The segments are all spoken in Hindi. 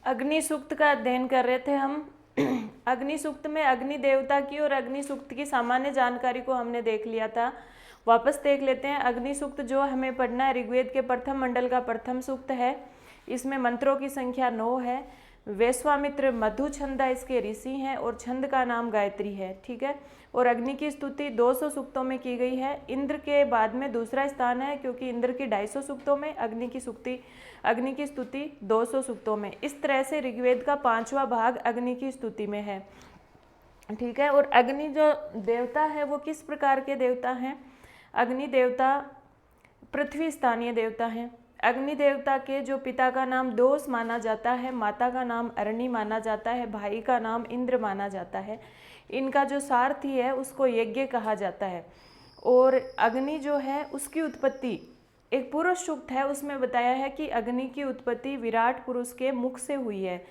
अग्नि सूक्त का अध्ययन कर रहे थे हम। अग्नि सूक्त में अग्नि देवता की और अग्नि सूक्त की सामान्य जानकारी को हमने देख लिया था। वापस देख लेते हैं। अग्नि सूक्त जो हमें पढ़ना है ऋग्वेद के प्रथम मंडल का प्रथम सूक्त है। इसमें मंत्रों की संख्या 9 है। वैश्वामित्र मधु छंदा इसके ऋषि हैं और छंद का नाम गायत्री है। ठीक है। और अग्नि की स्तुति 200 सूक्तों में की गई है। इंद्र के बाद में दूसरा स्थान है, क्योंकि इंद्र की 250 सूक्तों में, अग्नि की स्तुति 200 सूक्तों में। इस तरह से ऋग्वेद का 5वां भाग अग्नि की स्तुति में है। ठीक है। और अग्नि जो देवता है वो किस प्रकार के देवता हैं? अग्नि देवता पृथ्वी स्थानीय देवता हैं। अग्नि देवता के जो पिता का नाम दोष माना जाता है, माता का नाम अरणी माना जाता है, भाई का नाम इंद्र माना जाता है। इनका जो सारथी है उसको यज्ञ कहा जाता है। और अग्नि जो है उसकी उत्पत्ति एक पुरुष सूक्त है, उसमें बताया है कि अग्नि की उत्पत्ति विराट पुरुष के मुख से हुई है।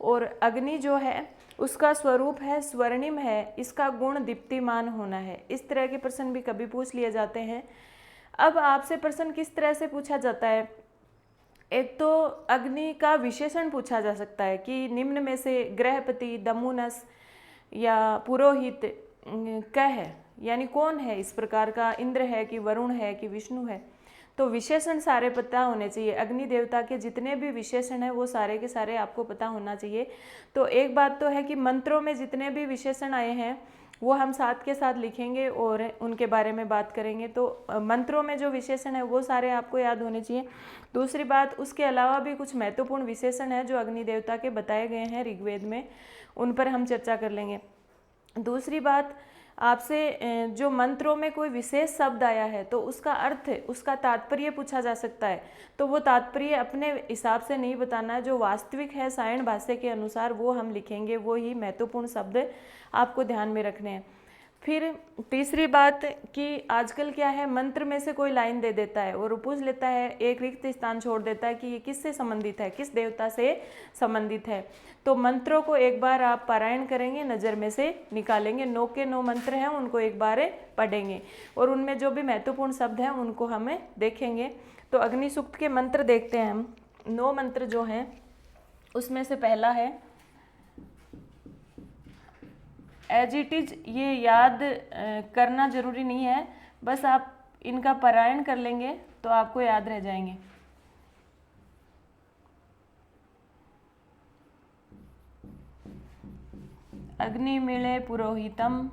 और अग्नि जो है उसका स्वरूप है स्वर्णिम है, इसका गुण दीप्तिमान होना है। इस तरह के प्रश्न भी कभी पूछ लिए जाते हैं। अब आपसे प्रश्न किस तरह से पूछा जाता है? एक तो अग्नि का विशेषण पूछा जा सकता है कि निम्न में से गृहपति, दमुनस या पुरोहित क्या है, यानी कौन है इस प्रकार का, इंद्र है कि वरुण है कि विष्णु है। तो विशेषण सारे पता होने चाहिए। अग्नि देवता के जितने भी विशेषण हैं वो सारे के सारे आपको पता होना चाहिए। तो एक बात तो है कि मंत्रों में जितने भी विशेषण आए हैं वो हम साथ के साथ लिखेंगे और उनके बारे में बात करेंगे। तो मंत्रों में जो विशेषण है वो सारे आपको याद होने चाहिए। दूसरी बात, उसके अलावा भी कुछ महत्वपूर्ण विशेषण है जो अग्नि देवता के बताए गए हैं ऋग्वेद में, उन पर हम चर्चा कर लेंगे। दूसरी बात, आपसे जो मंत्रों में कोई विशेष शब्द आया है तो उसका अर्थ, उसका तात्पर्य पूछा जा सकता है। तो वो तात्पर्य अपने हिसाब से नहीं बताना है, जो वास्तविक है सायण भाष्य के अनुसार वो हम लिखेंगे, वो ही महत्वपूर्ण शब्द आपको ध्यान में रखने हैं। फिर तीसरी बात कि आजकल क्या है, मंत्र में से कोई लाइन दे देता है और पूछ लेता है, एक रिक्त स्थान छोड़ देता है कि ये किससे संबंधित है, किस देवता से संबंधित है। तो मंत्रों को एक बार आप पारायण करेंगे, नज़र में से निकालेंगे, 9 के 9 मंत्र हैं उनको एक बार पढ़ेंगे और उनमें जो भी महत्वपूर्ण शब्द हैं उनको हमें देखेंगे। तो अग्नि सूक्त के मंत्र देखते हैं हम। 9 मंत्र जो हैं उसमें से पहला है, एज इट इज, ये याद करना जरूरी नहीं है, बस आप इनका पारायण कर लेंगे तो आपको याद रह जाएंगे। अग्निमीळे पुरोहितम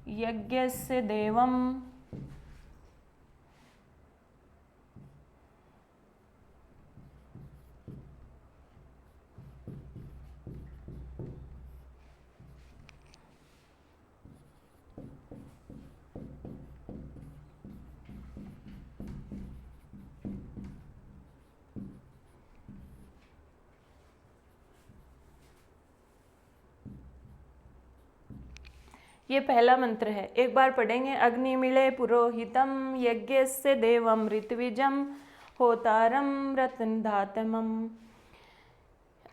यज्ञस्य देवम ये पहला मंत्र है, एक बार पढ़ेंगे। अग्निमीळे पुरोहितम यज्ञस्य देवम ऋत्विजम होतारम रत्नधातमम।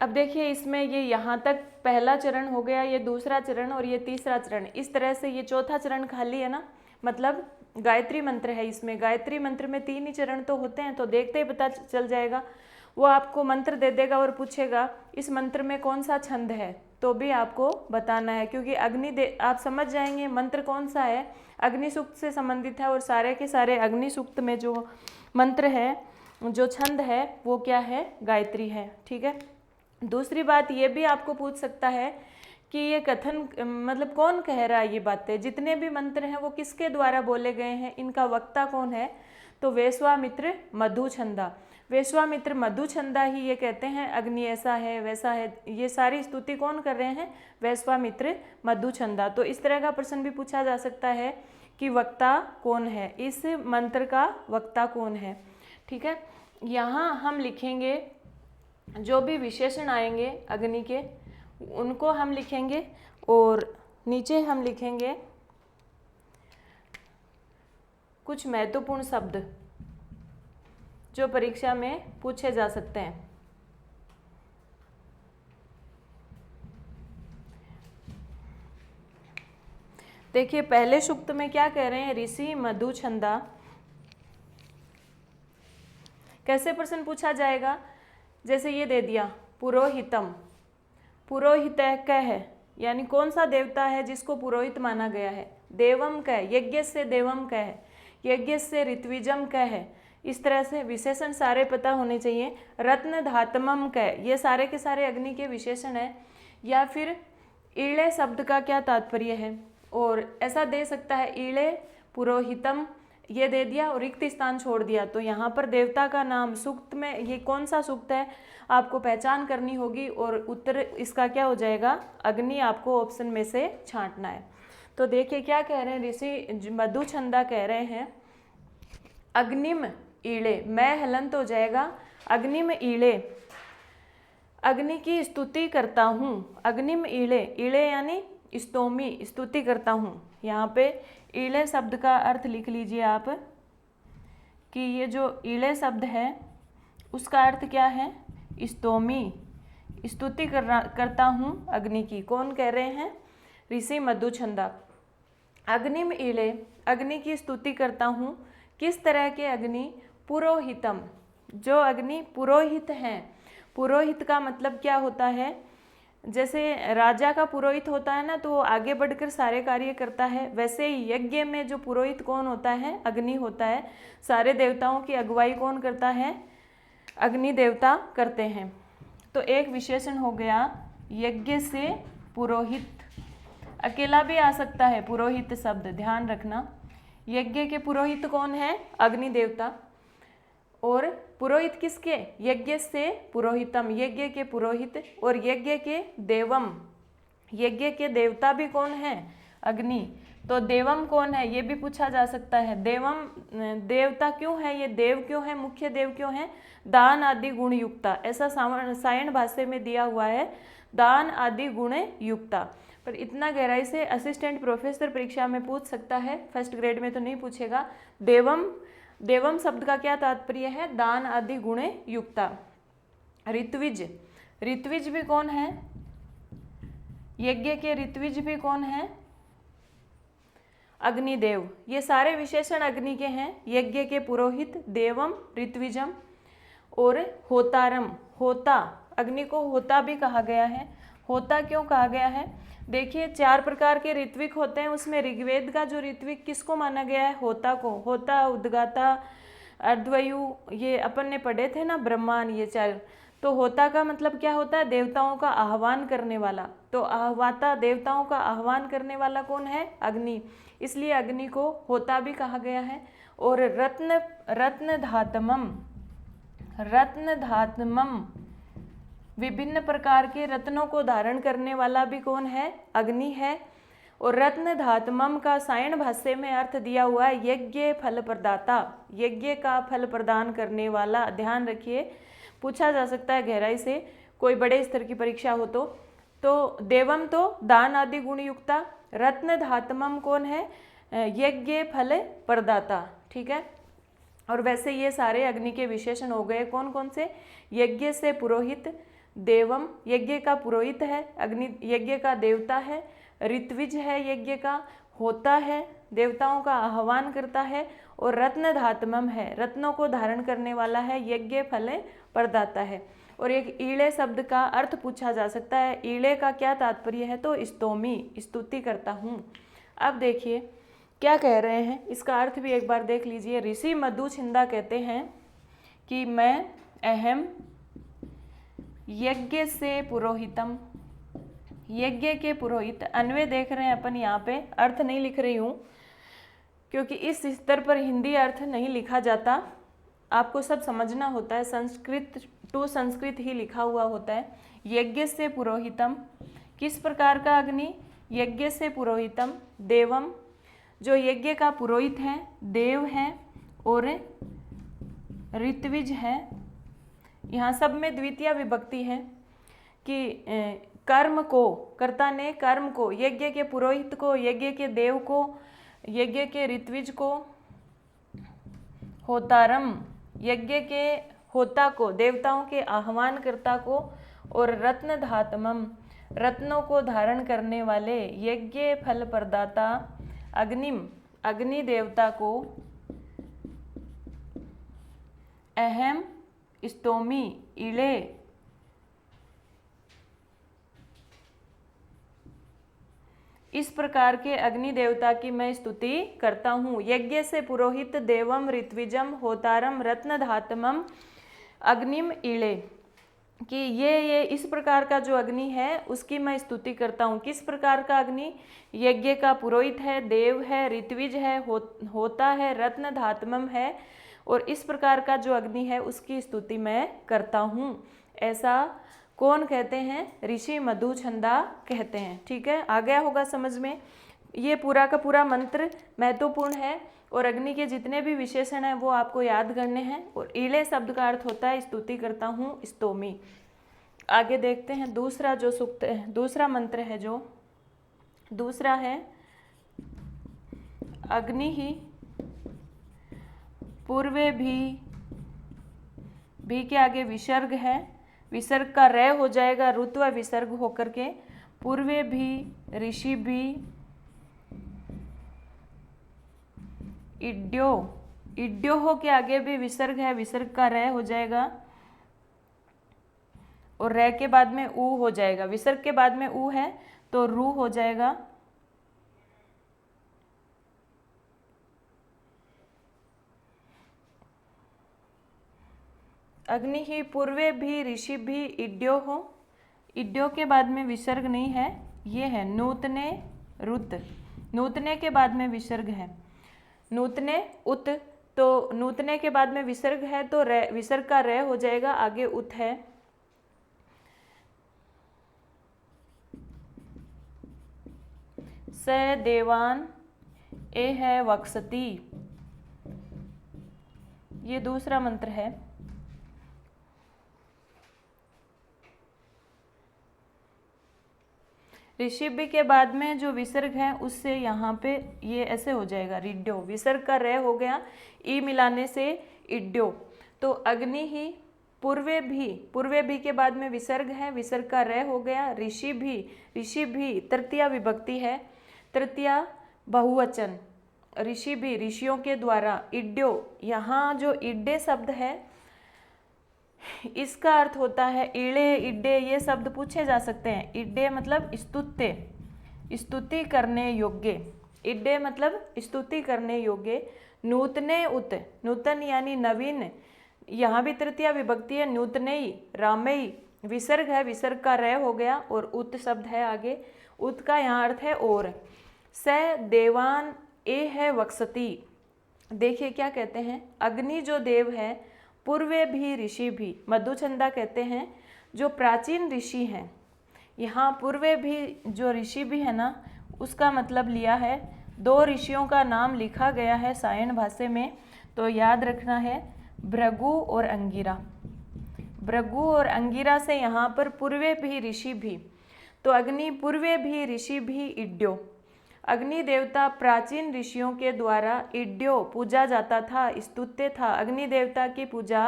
अब देखिए इसमें ये यहाँ तक पहला चरण हो गया, ये दूसरा चरण और ये तीसरा चरण, इस तरह से ये चौथा चरण खाली है ना, मतलब गायत्री मंत्र है। इसमें गायत्री मंत्र में 3 ही चरण तो होते हैं, तो देखते ही पता चल जाएगा। वो आपको मंत्र दे देगा और पूछेगा इस मंत्र में कौन सा छंद है, तो भी आपको बताना है, क्योंकि आप समझ जाएंगे मंत्र कौन सा है, अग्नि सूक्त से संबंधित है और सारे के सारे अग्नि सूक्त में जो मंत्र है, जो छंद है वो क्या है, गायत्री है। ठीक है। दूसरी बात ये भी आपको पूछ सकता है कि ये कथन मतलब कौन कह रहा है ये बातें, जितने भी मंत्र हैं वो किसके द्वारा बोले गए हैं, इनका वक्ता कौन है? तो वैश्वामित्र मधुछंदा, वैश्वामित्र मधुछंदा ही ये कहते हैं अग्नि ऐसा है वैसा है। ये सारी स्तुति कौन कर रहे हैं? वैश्वामित्र मधुछंदा। तो इस तरह का प्रश्न भी पूछा जा सकता है कि वक्ता कौन है, इस मंत्र का वक्ता कौन है। ठीक है। यहाँ हम लिखेंगे जो भी विशेषण आएंगे अग्नि के उनको हम लिखेंगे और नीचे हम लिखेंगे कुछ महत्वपूर्ण शब्द जो परीक्षा में पूछे जा सकते हैं। देखिए पहले सूक्त में क्या कह रहे हैं, ऋषि मधुछंदा कैसे प्रश्न पूछा जाएगा? जैसे ये दे दिया पुरोहितम, पुरोहित कह है, यानी कौन सा देवता है जिसको पुरोहित माना गया है? देवम कह, यज्ञ से देवम कह है, यज्ञ से ऋत्विजम कह है। इस तरह से विशेषण सारे पता होने चाहिए। रत्न धातमम कह, ये सारे के सारे अग्नि के विशेषण है। या फिर ईले शब्द का क्या तात्पर्य है? और ऐसा दे सकता है ईले पुरोहितम, ये दे दिया और रिक्त स्थान छोड़ दिया, तो यहाँ पर देवता का नाम सूक्त में ये कौन सा सूक्त है आपको पहचान करनी होगी और उत्तर इसका क्या हो जाएगा? अग्नि आपको ऑप्शन में से छांटना है। तो देखिए क्या कह रहे हैं ऋषि मधुछंदा कह रहे हैं अग्निम ईले, मैं हलंत हो जाएगा अग्निम ईले, अग्नि की स्तुति करता हूँ। अग्निम ईले, ईले यानी स्तोमी, स्तुति करता हूँ। यहाँ पे ईले शब्द का अर्थ लिख लीजिए आप कि ये जो ईले शब्द है उसका अर्थ क्या है? स्तोमी, स्तुति करता हूँ अग्नि की। कौन कह रहे हैं? ऋषि मधुछंदा। अग्निम ईले, अग्नि की स्तुति करता हूँ। किस तरह के अग्नि? पुरोहितम, जो अग्नि पुरोहित हैं। पुरोहित का मतलब क्या होता है? जैसे राजा का पुरोहित होता है ना, तो वो आगे बढ़कर सारे कार्य करता है, वैसे ही यज्ञ में जो पुरोहित कौन होता है? अग्नि होता है। सारे देवताओं की अगुवाई कौन करता है? अग्नि देवता करते हैं। तो एक विशेषण हो गया यज्ञ से पुरोहित, अकेला भी आ सकता है पुरोहित शब्द, ध्यान रखना। यज्ञ के पुरोहित कौन है? अग्नि देवता। और पुरोहित किसके? यज्ञ से पुरोहितम, यज्ञ के पुरोहित। और यज्ञ के देवम, यज्ञ के देवता भी कौन है? अग्नि। तो देवम कौन है? ये भी पूछा जा सकता है। देवम देवता क्यों है? ये देव क्यों है? मुख्य देव क्यों है? दान आदि गुण युक्ता, ऐसा सायण भाष्य में दिया हुआ है, दान आदि गुण युक्ता। पर इतना गहराई से असिस्टेंट प्रोफेसर परीक्षा में पूछ सकता है, फर्स्ट ग्रेड में तो नहीं पूछेगा। देवम, देवम शब्द का क्या तात्पर्य है? दान आदि गुण युक्ता। ऋत्विज, ऋत्विज भी कौन है? यज्ञ के ऋत्विज भी कौन है? अग्निदेव। ये सारे विशेषण अग्नि के हैं। यज्ञ के पुरोहित, देवम, ऋत्विजम। और होतारम, होता, अग्नि को होता भी कहा गया है। होता क्यों कहा गया है? देखिए 4 प्रकार के ऋत्विक होते हैं, उसमें ऋग्वेद का जो ऋत्विक किसको माना गया है? होता को। होता, उद्गाता, अर्धवयु, ये अपन ने पढ़े थे ना, ब्रह्मांड, ये 4। तो होता का मतलब क्या होता है? देवताओं का आह्वान करने वाला। तो आह्वाता, देवताओं का आह्वान करने वाला कौन है? अग्नि। इसलिए अग्नि को होता भी कहा गया है। और रत्न, रत्न धातमम, रत्न धातमम, विभिन्न प्रकार के रत्नों को धारण करने वाला भी कौन है? अग्नि है। और रत्न धातमम का सायण भाष्य में अर्थ दिया हुआ है यज्ञ फल प्रदाता, यज्ञ का फल प्रदान करने वाला। ध्यान रखिए, पूछा जा सकता है गहराई से, कोई बड़े स्तर की परीक्षा हो तो देवम तो दान आदि गुण युक्ता, रत्न धातमम कौन है? यज्ञ फल प्रदाता। ठीक है। और वैसे ये सारे अग्नि के विशेषण हो गए। कौन कौन से? यज्ञ से पुरोहित, देवम यज्ञ का पुरोहित है, अग्नि यज्ञ का देवता है, ऋत्विज है यज्ञ का, होता है, देवताओं का आह्वान करता है, और रत्न धातमम है, रत्नों को धारण करने वाला है, यज्ञ फल प्रदाता है। और एक ईले शब्द का अर्थ पूछा जा सकता है। ईले का क्या तात्पर्य है? तो स्तोमी, स्तुति करता हूँ। अब देखिए क्या कह रहे हैं, इसका अर्थ भी एक बार देख लीजिए। ऋषि मधुछंदा कहते हैं कि मैं अहम यज्ञ से पुरोहितम, यज्ञ के पुरोहित। अन्वय देख रहे हैं अपन, यहाँ पे अर्थ नहीं लिख रही हूँ क्योंकि इस स्तर पर हिंदी अर्थ नहीं लिखा जाता, आपको सब समझना होता है, संस्कृत टू संस्कृत ही लिखा हुआ होता है। यज्ञ से पुरोहितम, किस प्रकार का अग्नि? यज्ञ से पुरोहितम, देवम, जो यज्ञ का पुरोहित है, देव है, और ऋत्विज है। यहाँ सब में द्वितीय विभक्ति है कि कर्म को, कर्ता ने कर्म को, यज्ञ के पुरोहित को, यज्ञ के देव को, यज्ञ के ऋत्विज को, होतारम यज्ञ के होता को, देवताओं के आह्वानकर्ता को, और रत्न धातमम रत्नों को धारण करने वाले, यज्ञ फल प्रदाता अग्निम अग्नि देवता को अहम स्तोमी इळे। इस प्रकार के अग्नि देवता की मैं स्तुति करता हूँ। यज्ञ से पुरोहित देवम ऋत्विजम होतारम रत्नधातमम अग्निम इळे, कि ये इस प्रकार का जो अग्नि है उसकी मैं स्तुति करता हूँ। किस प्रकार का अग्नि? यज्ञ का पुरोहित है, देव है, ऋत्विज है, होता है, रत्न धातमम है, और इस प्रकार का जो अग्नि है उसकी स्तुति मैं करता हूँ। ऐसा कौन कहते हैं? ऋषि मधुछंदा कहते हैं। ठीक है, आ गया होगा समझ में। ये पूरा का पूरा मंत्र महत्वपूर्ण है और अग्नि के जितने भी विशेषण हैं वो आपको याद करने हैं। और ईले शब्द का अर्थ होता है स्तुति करता हूँ, स्तोमी। आगे देखते हैं दूसरा जो सूक्त, दूसरा मंत्र है, जो दूसरा है अग्नि ही पूर्वे भी के आगे विसर्ग है, विसर्ग का रे हो जाएगा रुत्व विसर्ग होकर के, पूर्वे भी ऋषि भी इड्यो, इड्यो हो के आगे भी विसर्ग है, विसर्ग का रे हो जाएगा और रे के बाद में ऊ हो जाएगा। विसर्ग के बाद में ऊ है तो रू हो जाएगा। अग्नि ही पूर्वे भी ऋषि भी इड्यो हो, इड्यो के बाद में विसर्ग नहीं है, ये है नूतने रुत, नूतने के बाद में विसर्ग है, नूतने उत, तो नूतने के बाद में विसर्ग है तो रे, विसर्ग का रे हो जाएगा, आगे उत है। स देवान ए है वक्षति, ये दूसरा मंत्र है। ऋषिभि के बाद में जो विसर्ग है उससे यहाँ पे ये ऐसे हो जाएगा रिड्यो, विसर्ग का रे हो गया, ई मिलाने से इड्यो। तो अग्नि ही पूर्वे भी के बाद में विसर्ग है, विसर्ग का रे हो गया, ऋषि भी तृतीया विभक्ति है, तृतीया बहुवचन, ऋषि भी ऋषियों के द्वारा, इड्यो, यहाँ जो इड्डे शब्द है इसका अर्थ होता है इड़े, इड्डे, ये शब्द पूछे जा सकते हैं। इड्डे मतलब स्तुत्य, स्तुति करने योग्य, इड्डे मतलब स्तुति करने योग्य। नूतने उत, नूतन यानी नवीन, यहाँ भी तृतीया विभक्ति है, नूतनई, रामई, विसर्ग है, विसर्ग का रे हो गया और उत शब्द है आगे, उत का यहाँ अर्थ है और। स देवान ए है वक्षति, देखिए क्या कहते हैं, अग्नि जो देव है, पूर्वे भी ऋषि भी, मधुछंदा कहते हैं जो प्राचीन ऋषि हैं। यहाँ पूर्वे भी जो ऋषि भी है ना, उसका मतलब लिया है, दो ऋषियों का नाम लिखा गया है सायण भाषा में, तो याद रखना है भृगु और अंगिरा, भृगु और अंगिरा से यहाँ पर पूर्वे भी ऋषि भी, तो अग्नि पूर्वे भी ऋषि भी इड्यो, अग्नि देवता प्राचीन ऋषियों के द्वारा इड्यो पूजा जाता था, स्तुत्य था। अग्नि देवता की पूजा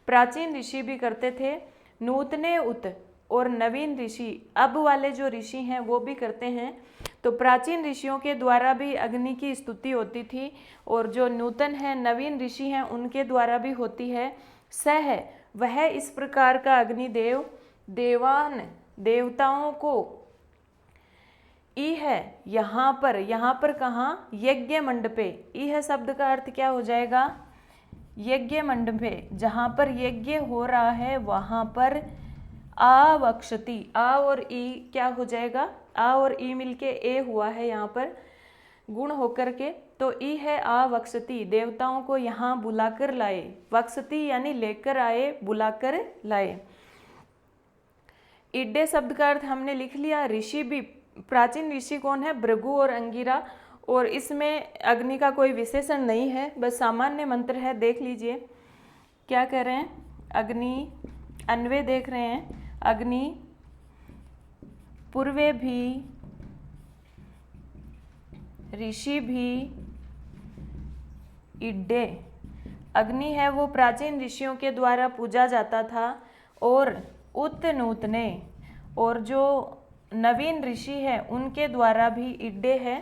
प्राचीन ऋषि भी करते थे, नूतने उत और नवीन ऋषि, अब वाले जो ऋषि हैं वो भी करते हैं। तो प्राचीन ऋषियों के द्वारा भी अग्नि की स्तुति होती थी और जो नूतन है, नवीन ऋषि हैं, उनके द्वारा भी होती है। सह वह इस प्रकार का अग्निदेव देवान देवताओं को, ई है यहाँ पर कहाँ, यज्ञ मंडपे, ई है शब्द का अर्थ क्या हो जाएगा, यज्ञ मंडपे, जहाँ पर यज्ञ हो रहा है वहाँ पर आवक्षति, आ और ई क्या हो जाएगा, आ और ई मिलके ए हुआ है यहाँ पर गुण होकर के, तो ई है आवक्षति, देवताओं को यहाँ बुलाकर लाए, वक्षति यानी लेकर आए, बुलाकर लाए। इड्डे शब्द का अर्थ हमने लिख लिया, ऋषि भी, प्राचीन ऋषि कौन है, भृगु और अंगिरा, और इसमें अग्नि का कोई विशेषण नहीं है, बस सामान्य मंत्र है, देख लीजिए क्या कह रहे हैं। अग्नि अन्वय देख रहे हैं, अग्नि पूर्वे भी ऋषि भी इड्डे, अग्नि है वो प्राचीन ऋषियों के द्वारा पूजा जाता था, और उत नूतने, और जो नवीन ऋषि है उनके द्वारा भी इड्डे है।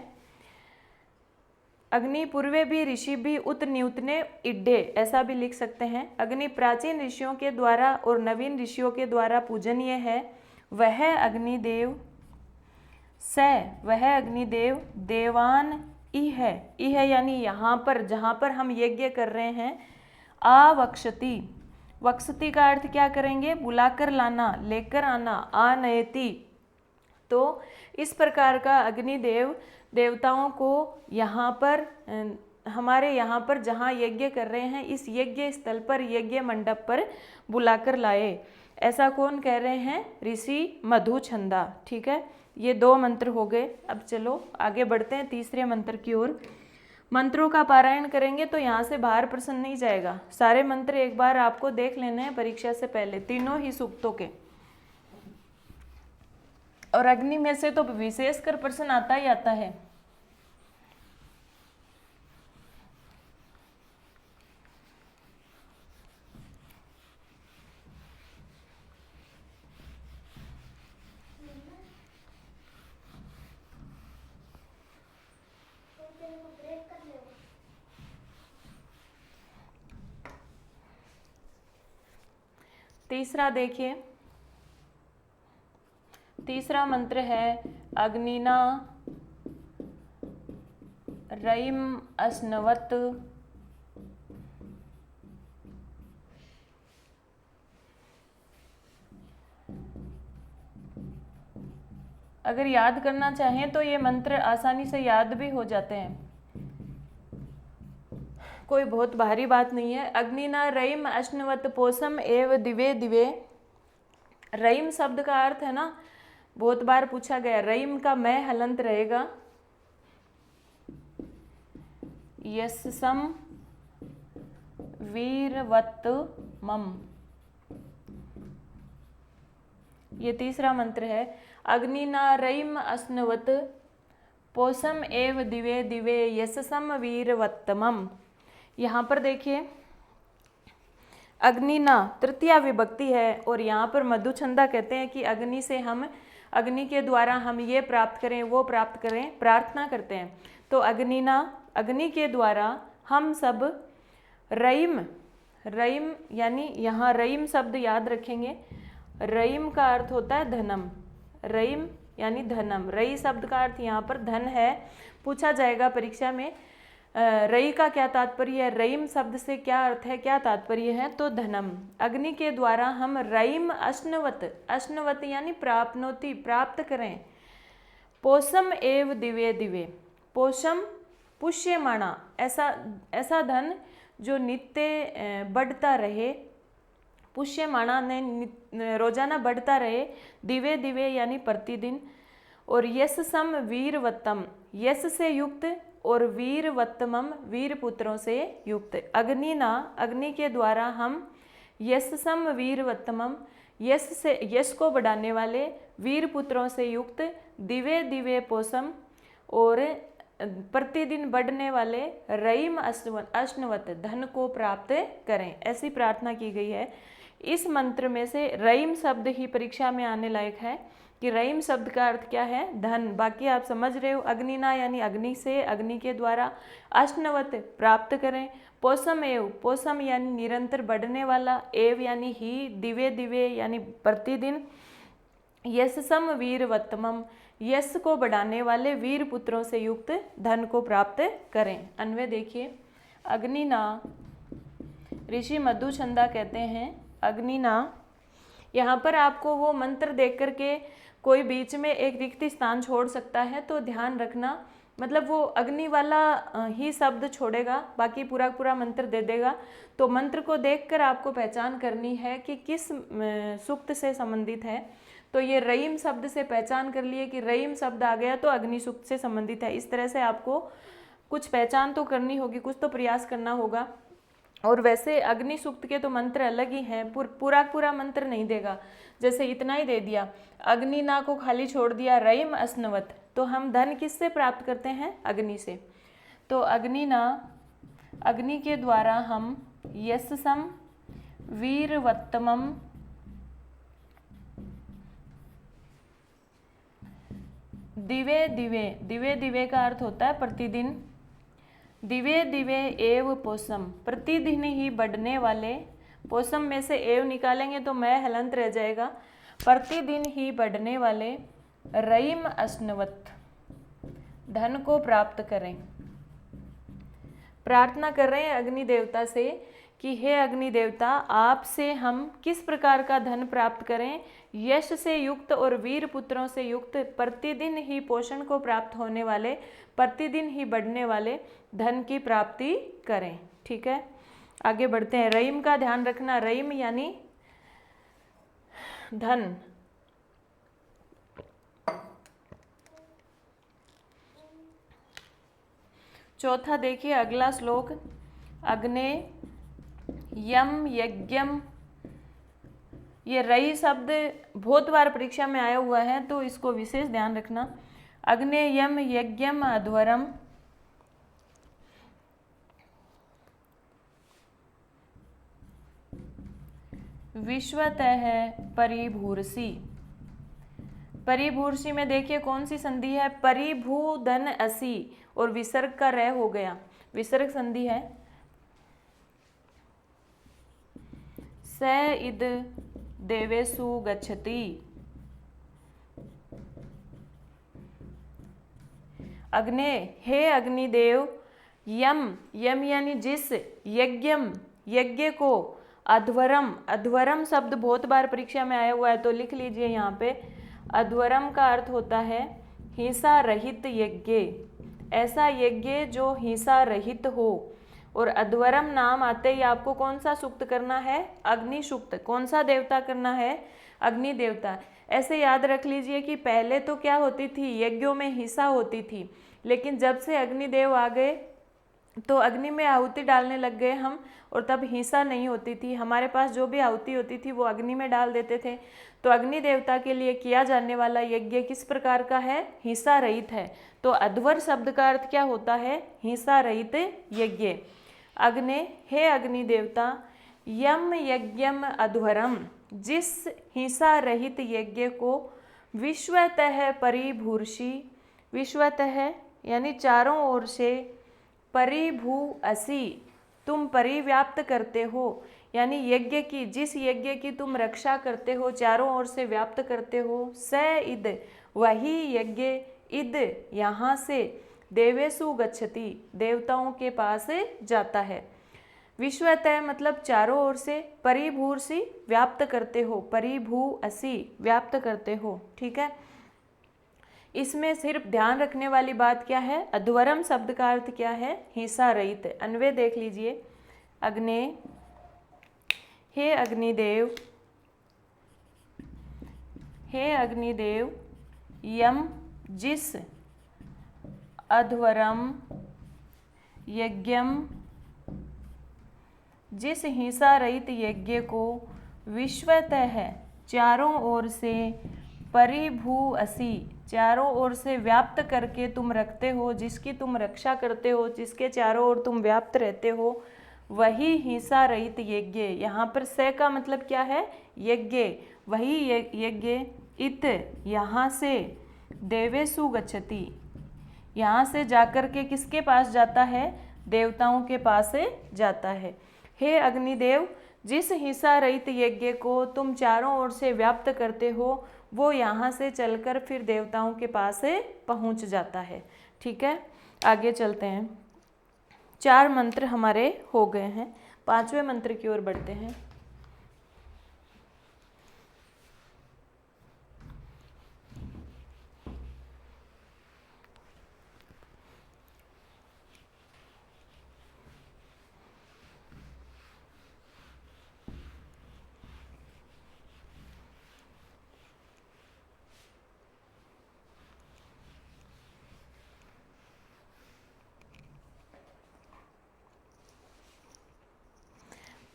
अग्नि पूर्वे भी ऋषि भी उत न्यूतने इड्ढे, ऐसा भी लिख सकते हैं। अग्नि प्राचीन ऋषियों के द्वारा और नवीन ऋषियों के द्वारा पूजनीय है। वह अग्निदेव वह अग्निदेव देवान इह यानी यहाँ पर जहाँ पर हम यज्ञ कर रहे हैं, आवक्षति, वक्षति का अर्थ क्या करेंगे, बुलाकर लाना, लेकर आना, आनयति। तो इस प्रकार का अग्निदेव देवताओं को यहाँ पर हमारे यहाँ पर जहाँ यज्ञ कर रहे हैं, इस यज्ञ स्थल पर, यज्ञ मंडप पर बुलाकर लाए। ऐसा कौन कह रहे हैं, ऋषि मधुछंदा। ठीक है, ये 2 मंत्र हो गए। अब चलो आगे बढ़ते हैं तीसरे मंत्र की ओर। मंत्रों का पारायण करेंगे तो यहाँ से बाहर प्रश्न नहीं जाएगा। सारे मंत्र एक बार आपको देख लेने हैं परीक्षा से पहले, तीनों ही सूक्तों के। और अग्नि में से तो विशेषकर प्रश्न आता ही आता है। तीसरा देखिए, तीसरा मंत्र है अग्निना रयिम अस्नवत अगर याद करना चाहें तो ये मंत्र आसानी से याद भी हो जाते हैं, कोई बहुत भारी बात नहीं है। अग्निना रयिम अश्नवत पोषम एव दिवे दिवे। रयिम शब्द का अर्थ है ना, बहुत बार पूछा गया, रयिम का मैं हलंत रहेगा, यस्सम वीरवत मम। ये तीसरा मंत्र है। अग्निना रयिम अश्नवत पोषम एव दिवे दिवे यस्सम वीरवत्तमम। यहाँ पर देखिए अग्निना तृतीया विभक्ति है और यहाँ पर मधुछंदा कहते हैं कि अग्नि से हम, अग्नि के द्वारा हम ये प्राप्त करें, वो प्राप्त करें, प्रार्थना करते हैं। तो अग्निना, अग्नि के द्वारा हम सब रयिम, रयिम यानी यहाँ रयिम शब्द याद रखेंगे। रयिम का अर्थ होता है धनम, रयिम यानी धनम। रयी शब्द का अर्थ यहाँ पर धन है। पूछा जाएगा परीक्षा में रयी का क्या तात्पर्य है, रयिम शब्द से क्या अर्थ है, क्या तात्पर्य है, तो धनम। अग्नि के द्वारा हम रयिम अश्नवत, अश्नवत यानी प्राप्नोति, प्राप्त करें। पोषम एव दिवे दिवे, पोषम पुष्यमाणा, ऐसा धन जो नित्य बढ़ता रहे, पुष्यमाणा ने रोजाना बढ़ता रहे, दिवे दिवे यानी प्रतिदिन। और यश सम वीरवत्तम, यश से युक्त, और वीरवत्तमम वीर पुत्रों से युक्त। अग्निना, अग्नि के द्वारा हम यश सम वीरवत्तमम, यश से, यश को बढ़ाने वाले, वीर पुत्रों से युक्त, दिवे दिवे पोषम, और प्रतिदिन बढ़ने वाले रयिम अश्नवत धन को प्राप्त करें, ऐसी प्रार्थना की गई है। इस मंत्र में से रयिम शब्द ही परीक्षा में आने लायक है कि रयिम शब्द का अर्थ क्या है, धन। बाकी आप समझ रहे हो, अग्निना यानी अग्नि से, अग्नि के द्वारा, अश्नवत प्राप्त करें, पोषम एव, पोषम यानी निरंतर बढ़ने वाला, एव यानी ही, दिवे दिवे यानी प्रतिदिन, यशसम वीरवत्तमम यश को बढ़ाने वाले, वीर पुत्रों से युक्त धन को प्राप्त करें। अन्वय देखिए, अग्निना, ऋषि मधुछंदा कहते हैं अग्निना। यहाँ पर आपको वो मंत्र देख करके कोई बीच में एक रिक्त स्थान छोड़ सकता है, तो ध्यान रखना, मतलब वो अग्नि वाला ही शब्द छोड़ेगा, बाकी पूरा पूरा मंत्र दे देगा। तो मंत्र को देखकर आपको पहचान करनी है कि किस सूक्त से संबंधित है। तो ये रयिम शब्द से पहचान कर लिए कि रयिम शब्द आ गया तो अग्नि सूक्त से संबंधित है। इस तरह से आपको कुछ पहचान तो करनी होगी, कुछ तो प्रयास करना होगा। और वैसे अग्नि सूक्त के तो मंत्र अलग ही हैं, पूरा पूरा मंत्र नहीं देगा। जैसे इतना ही दे दिया, अग्निना को खाली छोड़ दिया, रयिम अश्नवत, तो हम धन किससे प्राप्त करते हैं, अग्नि से। तो अग्निना, अग्नि के द्वारा हम यशसम वीरवत्तमम दिवे दिवे, दिवे दिवे का अर्थ होता है प्रतिदिन, दिवे दिवे एव पोषम, प्रतिदिन ही बढ़ने वाले, पोषम में से एव निकालेंगे तो मैं हलंत रह जाएगा, प्रतिदिन ही बढ़ने वाले रईम अश्नवत, धन को प्राप्त करें। प्रार्थना कर रहे हैं अग्नि देवता से कि हे अग्नि देवता, आपसे हम किस प्रकार का धन प्राप्त करें, यश से युक्त और वीर पुत्रों से युक्त, प्रतिदिन ही पोषण को प्राप्त होने वाले, प्रतिदिन ही बढ़ने वाले धन की प्राप्ति करें। ठीक है, आगे बढ़ते हैं। रईम का ध्यान रखना, रईम यानी धन। चौथा देखिए अगला श्लोक, अग्ने यम यज्ञम, ये रई शब्द बहुत बार परीक्षा में आया हुआ है तो इसको विशेष ध्यान रखना। अग्ने यम यज्ञम अध्वरम, विश्वतः परिभूर्षि। परिभूर्षि में देखिए कौन सी संधि है, परिभूधन असी और विसर्ग का रह हो गया, विसर्ग संधि है। स इद देवेषु गच्छति, अग्ने हे अग्निदेव, यम यम यानी जिस, यज्ञम यज्ञ को, अध्वरम, अध्वरम शब्द बहुत बार परीक्षा में आया हुआ है तो लिख लीजिए यहाँ पे। अध्वरम का अर्थ होता है हिंसा रहित यज्ञ, ऐसा यज्ञ जो हिंसा रहित हो। और अध्वरम नाम आते ही आपको कौन सा सूक्त करना है, अग्नि सूक्त। कौन सा देवता करना है, अग्नि देवता। ऐसे याद रख लीजिए कि पहले तो क्या होती थी, यज्ञों में हिंसा होती थी, लेकिन जब से अग्निदेव आ गए तो अग्नि में आहुति डालने लग गए हम, और तब हिंसा नहीं होती थी। हमारे पास जो भी आहुति होती थी वो अग्नि में डाल देते थे। तो अग्नि देवता के लिए किया जाने वाला यज्ञ किस प्रकार का है, हिंसा रहित है। तो अध्वर शब्द का अर्थ क्या होता है, हिंसा रहित यज्ञ। अग्ने हे अग्नि देवता, यम यज्ञम अध्वरम, जिस हिंसा रहित यज्ञ को विश्वतः परिभूर्षि, विश्वतः यानी चारों ओर से, परिभू असी तुम परिव्याप्त करते हो, यानी यज्ञ की, जिस यज्ञ की तुम रक्षा करते हो, चारों ओर से व्याप्त करते हो। स इद वही यज्ञ, इद यहाँ से, देवेषु गच्छति देवताओं के पास जाता है। विश्वतः मतलब चारों ओर से, परिभूर्षि व्याप्त करते हो, परिभू असी व्याप्त करते हो। ठीक है, इसमें सिर्फ ध्यान रखने वाली बात क्या है, अध्वरम शब्द का अर्थ क्या है, हिंसा रहित। अन्वय देख लीजिए, अग्ने हे अग्निदेव, हे अग्निदेव, यम जिस, अध्वरम यज्ञम जिस हिंसा रहित यज्ञ को, विश्वतः चारों ओर से, परिभू असी चारों ओर से व्याप्त करके तुम रखते हो, जिसकी तुम रक्षा करते हो, जिसके चारों ओर तुम व्याप्त रहते हो, वही हिंसा रहित यज्ञ। यहाँ पर से का मतलब क्या है, यज्ञ, वही यज्ञ, इत यहाँ से, देवेषु गच्छति यहाँ से जाकर के किसके पास जाता है, देवताओं के पास जाता है। हे अग्निदेव, जिस हिंसा रहित यज्ञ को तुम चारों ओर से व्याप्त करते हो, वो यहाँ से चलकर फिर देवताओं के पास पहुँच जाता है। ठीक है, आगे चलते हैं। 4 मंत्र हमारे हो गए हैं, 5वें मंत्र की ओर बढ़ते हैं।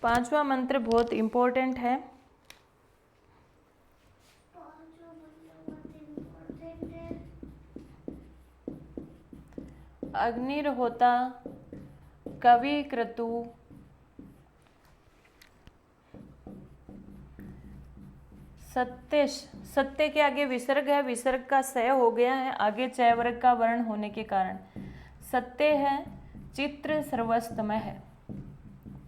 पांचवा मंत्र बहुत इम्पोर्टेंट है। अग्निर्होता कवि क्रतु सत्य, सत्य के आगे विसर्ग है, विसर्ग का सय हो गया है, आगे चय वर्ग का वर्ण होने के कारण सत्य है, चित्र सर्वस्तमः है।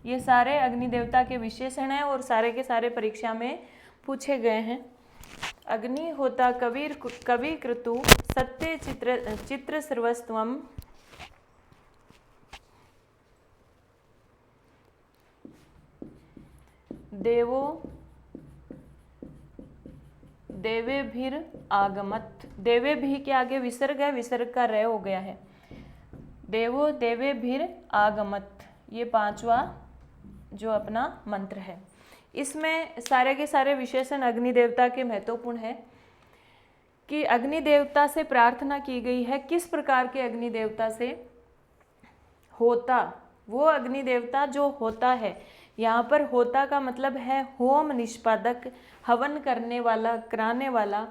ये सारे अग्नि देवता के विशेषण हैं और सारे के सारे परीक्षा में पूछे गए हैं। अग्नि होता कवि क्रतु सत्य चित्र सर्वस्वम देवो देवे भीर आगमत। देवे भी के आगे विसर्ग है, विसर्ग का रय हो गया है। देवो देवे भीर आगमत, ये 5वां जो अपना मंत्र है। इसमें सारे के सारे विशेषण अग्नि देवता के महत्वपूर्ण है कि अग्नि देवता से प्रार्थना की गई है। किस प्रकार के अग्नि देवता से? होता, वो अग्नि देवता जो होता है। यहाँ पर होता का मतलब है होम निष्पादक, हवन करने वाला, कराने वाला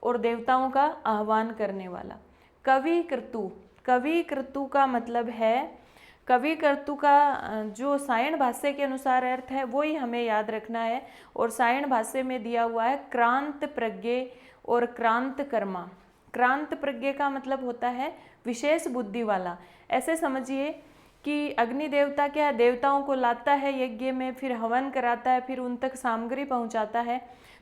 और देवताओं का आह्वान करने वाला। कवि क्रतु, कवि क्रतु का मतलब है, कवि क्रतु का जो सायण भाष्य के अनुसार अर्थ है वो ही हमें याद रखना है। और सायण भाष्य में दिया हुआ है क्रांत प्रज्ञे और क्रांत कर्मा। क्रांत प्रज्ञे का मतलब होता है विशेष बुद्धि वाला। ऐसे समझिए कि अग्नि देवता क्या है, देवताओं को लाता है यज्ञ में, फिर हवन कराता है, फिर उन तक सामग्री पहुंचाता है।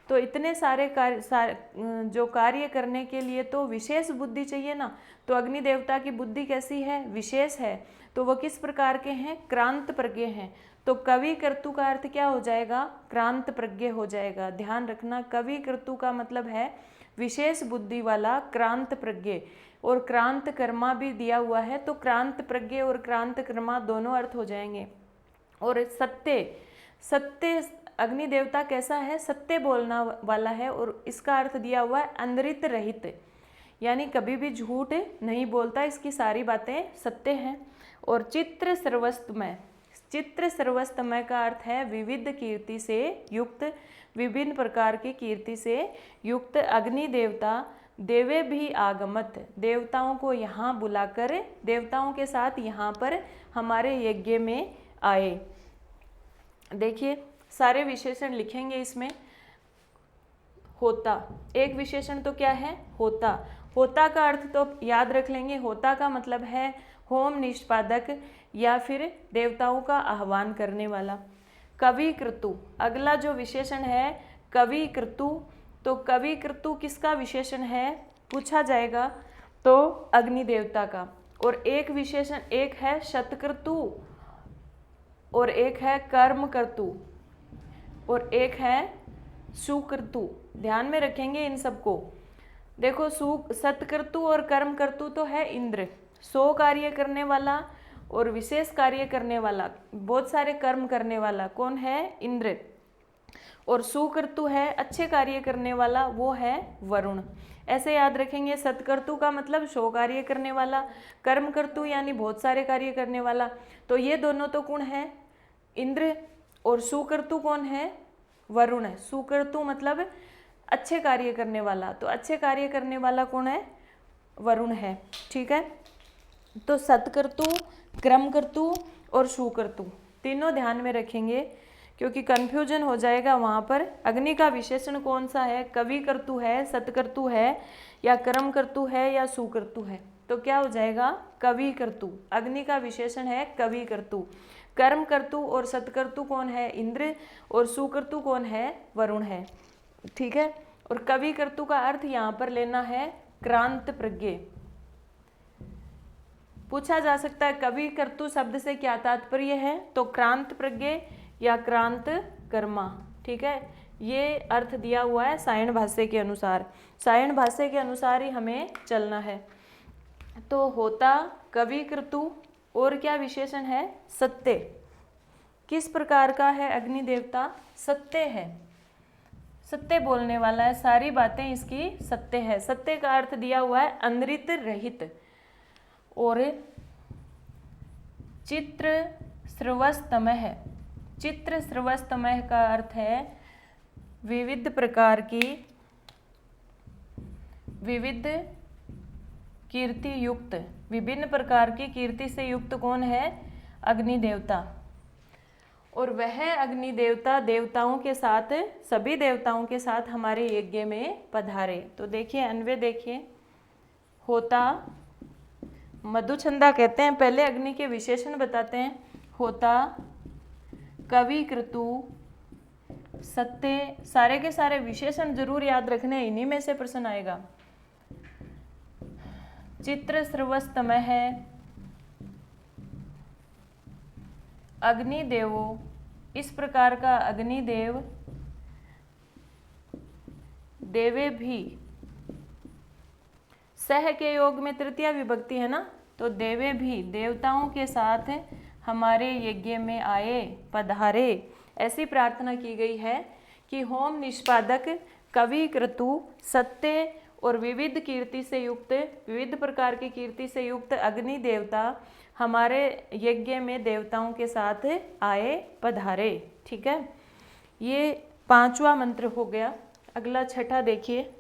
तो इतने सारे जो कार्य करने के लिए तो विशेष बुद्धि चाहिए ना। तो अग्नि देवता की बुद्धि कैसी है? विशेष है। तो वो किस प्रकार के हैं? क्रांत प्रज्ञ हैं। तो कवि क्रतु का अर्थ क्या हो जाएगा? क्रांत प्रज्ञ हो जाएगा। ध्यान रखना, कवि क्रतु का मतलब है विशेष बुद्धि वाला, क्रांत प्रज्ञ। और क्रांत कर्मा भी दिया हुआ है, तो क्रांत प्रज्ञ और क्रांत कर्मा दोनों अर्थ हो जाएंगे। और सत्य, सत्य अग्नि देवता कैसा है? सत्य बोलना वाला है। और इसका अर्थ दिया हुआ है अनृत रहित, यानी कभी भी झूठ नहीं बोलता, इसकी सारी बातें सत्य हैं। और चित्र सर्वस्वमय, चित्र सर्वस्वमय का अर्थ है विविध कीर्ति से युक्त, विभिन्न प्रकार की कीर्ति से युक्त अग्नि देवता। देवे भी आगमत, देवताओं को यहाँ बुलाकर, देवताओं के साथ यहाँ पर हमारे यज्ञ में आए। देखिए सारे विशेषण लिखेंगे इसमें। होता, एक विशेषण तो क्या है? होता। होता का अर्थ तो याद रख लेंगे। होता का मतलब है होम निष्पादक या फिर देवताओं का आह्वान करने वाला। कवि क्रतु, अगला जो विशेषण है कवि क्रतु, तो कवि क्रतु किसका विशेषण है पूछा जाएगा? तो अग्नि देवता का। और एक विशेषण, एक है शतक्रतु और एक है कर्मक्रतु और एक है सुक्रतु। ध्यान में रखेंगे इन सबको। देखो सतक्रतु और कर्मक्रतु तो है इंद्र, 100 कार्य करने वाला और विशेष कार्य करने वाला, बहुत सारे कर्म करने वाला, कौन है? इंद्र। और सुक्रतु है अच्छे कार्य करने वाला, वो है वरुण। ऐसे याद रखेंगे। सतक्रतु का मतलब 100 कार्य करने वाला, कर्मक्रतु यानी बहुत सारे कार्य करने वाला। तो ये दोनों तो कौन है? इंद्र। और सुक्रतु कौन है? वरुण है। सुक्रतु मतलब अच्छे कार्य करने वाला, तो अच्छे कार्य करने वाला कौन है? वरुण है। ठीक है, तो सतक्रतु, क्रमक्रतु और सुक्रतु तीनों ध्यान में रखेंगे क्योंकि कंफ्यूजन हो जाएगा वहाँ पर। अग्नि का विशेषण कौन सा है? कवि क्रतु है, सतक्रतु है या कर्मक्रतु है या सुक्रतु है? तो क्या हो जाएगा? कवि क्रतु। अग्नि का विशेषण है कवि क्रतु। कर्मक्रतु और सतक्रतु कौन है? इंद्र। और सुक्रतु कौन है? वरुण है। ठीक है, और कवि क्रतु का अर्थ यहाँ पर लेना है क्रांत प्रज्ञ। पूछा जा सकता है कवि क्रतु शब्द से क्या तात्पर्य है? तो क्रांत प्रज्ञ या क्रांत कर्मा। ठीक है, ये अर्थ दिया हुआ है सायण भाष्य के अनुसार। सायण भाष्य के अनुसार ही हमें चलना है। तो होता, कवि क्रतु और क्या विशेषण है? सत्य। किस प्रकार का है अग्नि देवता? सत्य है, सत्य बोलने वाला है, सारी बातें इसकी सत्य है। सत्य का अर्थ दिया हुआ है अनृत रहित। और चित्र सर्वस्तमः, चित्र सर्वस्तमः का अर्थ है विविध प्रकार की, विविध कीर्ति युक्त, विभिन्न प्रकार की कीर्ति से युक्त कौन है? अग्नि देवता। और वह अग्नि देवता देवताओं के साथ, सभी देवताओं के साथ हमारे यज्ञ में पधारे। तो देखिए अन्वय देखिए। होता मधुचंदा कहते हैं। पहले अग्नि के विशेषण बताते हैं। होता, कवि, क्रतु, सत्य, सारे के सारे विशेषण जरूर याद रखने हैं, इन्हीं में से प्रश्न आएगा। चित्र, सर्वस्तमः, अग्निदेवो, इस प्रकार का अग्निदेव, देवे भी, सह के योग में तृतीया विभक्ति है ना, तो देवे भी, देवताओं के साथ हमारे यज्ञ में आए, पधारे, ऐसी प्रार्थना की गई है कि होम निष्पादक, कवि, क्रतु, सत्य और विविध कीर्ति से युक्त, विविध प्रकार की कीर्ति से युक्त अग्नि देवता हमारे यज्ञ में देवताओं के साथ आए, पधारे। ठीक है, ये 5वां मंत्र हो गया। अगला 6ठा देखिए।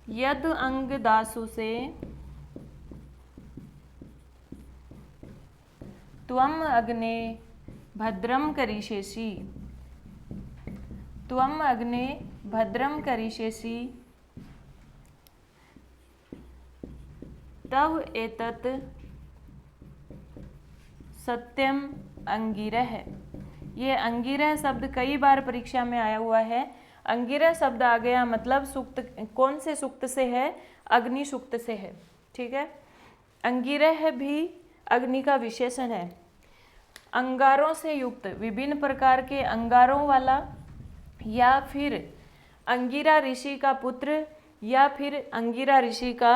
यद अंग दासु से त्वम अग्ने भद्रम करिष्यसि, त्वम अग्ने भद्रम करिष्यसि, तव एतत् सत्यम अंगिरह। ये अंगिरह शब्द कई बार परीक्षा में आया हुआ है। अंगिरह शब्द आ गया मतलब सूक्त, कौन से सूक्त से है? अग्नि सूक्त से है। ठीक है, अंगिरह भी अग्नि का विशेषण है। अंगारों से युक्त, विभिन्न प्रकार के अंगारों वाला, या फिर अंगिरा ऋषि का पुत्र, या फिर अंगिरा ऋषि का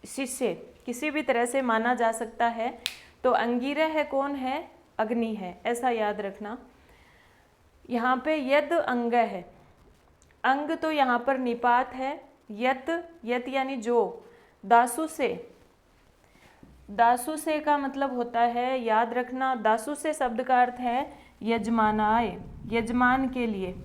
शिष्य, किसी भी तरह से माना जा सकता है। तो अंगिरह कौन है? अग्नि है, ऐसा याद रखना। यहाँ पे यद अंग है, अंग तो यहाँ पर निपात है। यत, यत यानी जो, दासु से, दासु से का मतलब होता है, याद रखना, दासु से शब्द का अर्थ है यजमानाय, यजमान के लिए।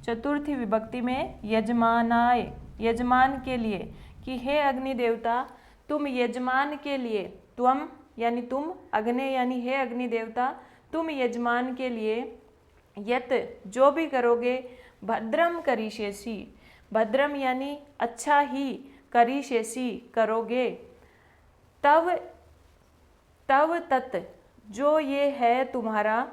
चतुर्थी विभक्ति में यजमानाय, यजमान के लिए, कि हे अग्नि देवता तुम यजमान के लिए, त्वम यानी तुम, अग्नि यानी हे अग्नि देवता तुम यजमान के लिए, यत जो भी करोगे, भद्रम करिष्यसि, भद्रम यानी अच्छा ही, करिष्यसि करोगे, तव, तव तत् जो ये है तुम्हारा,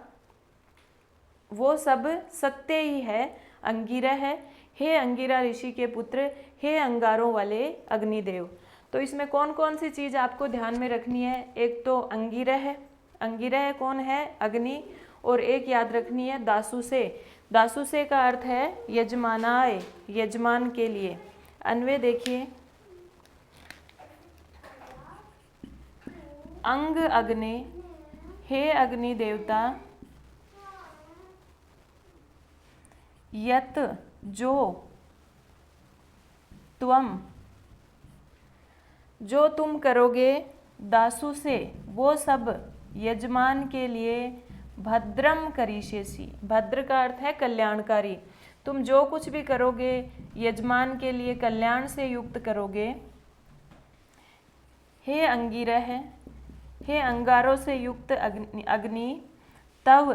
वो सब सत्य ही है, अंगिरह है। हे अंगिरा ऋषि के पुत्र, हे अंगारों वाले अग्निदेव। तो इसमें कौन कौन सी चीज़ आपको ध्यान में रखनी है? एक तो अंगिरह, अंगिरह कौन है? अग्नि। और एक याद रखनी है दासु से, दासु से का अर्थ है यजमानाय, यजमान के लिए। अन्वय देखिए, अंग अग्नि, हे अग्नि देवता, यत जो, त्वम जो तुम करोगे, दासु से वो सब, यजमान के लिए, भद्रम करिष्यसि, भद्र का अर्थ है कल्याणकारी। तुम जो कुछ भी करोगे यजमान के लिए कल्याण से युक्त करोगे। हे अंगिरह, हे अंगारों से युक्त अग्नि, तव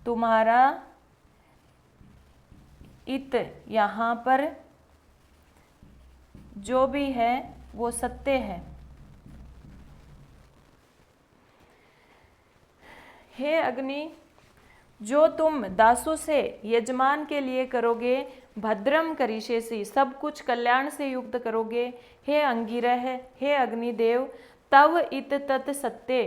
तुम्हारा, इत यहाँ पर जो भी है वो सत्य है। हे अग्नि, जो तुम दासु से यजमान के लिए करोगे, भद्रम करिष्यसि सब कुछ कल्याण से युक्त करोगे। हे अंगिरह, हे अग्निदेव, तव इत तत् सत्य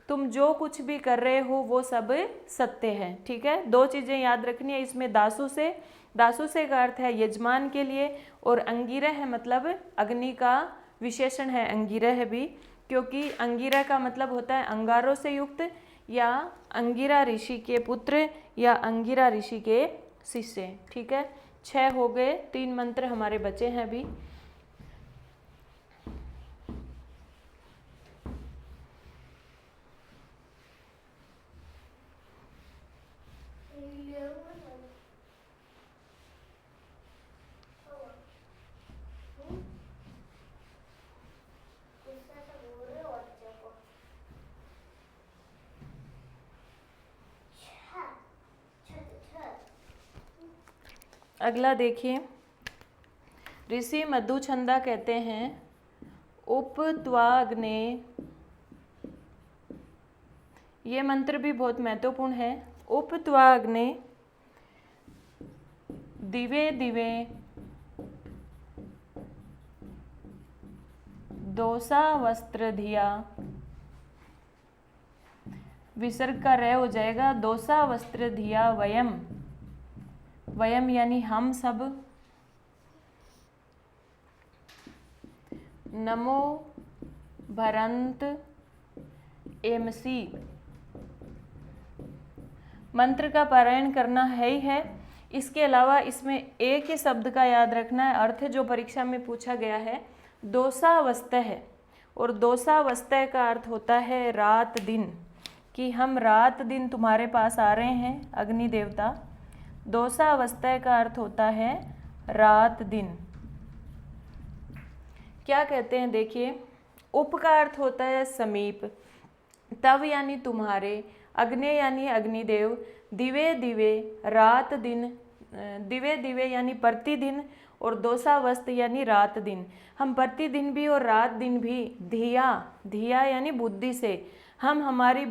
तुम जो कुछ भी कर रहे हो वो सब सत्य है। ठीक है, दो चीज़ें याद रखनी है इसमें, दासु से, दासु से का अर्थ है यजमान के लिए, और अंगिरह मतलब अग्नि का विशेषण है अंगिरह भी, क्योंकि अंगिरह का मतलब होता है अंगारों से युक्त, या अंगिरा ऋषि के पुत्र, या अंगिरा ऋषि के शिष्य। ठीक है, 6 हो गए, 3 मंत्र हमारे बचे हैं अभी। अगला देखिए, ऋषि मधुछंदा कहते हैं उपत्वाग्ने, ये मंत्र भी बहुत महत्वपूर्ण है। उपत्वाग्ने दिवे दिवे दोसा वस्त्र धिया, विसर्ग का रह हो जाएगा, दोसा वस्त्र धिया वयम, वयम यानी हम सब, नमो भरंत एमसी। मंत्र का पारायण करना है ही है। इसके अलावा इसमें एक ही शब्द का याद रखना है, अर्थ जो परीक्षा में पूछा गया है दोसावस्तः है, और दोसावस्तः का अर्थ होता है रात दिन, कि हम रात दिन तुम्हारे पास आ रहे हैं अग्नि देवता। दोसावस्तः का अर्थ होता है रात दिन। क्या कहते हैं देखिए, उप का अर्थ होता है समीप, तव यानी तुम्हारे, अग्नि यानी अग्निदेव, दिवे दिवे रात दिन, दिवे दिवे यानी प्रतिदिन, और दोसावस्त यानी रात दिन। हम प्रतिदिन भी और रात दिन भी धिया, धिया यानी बुद्धि से, हम हमारी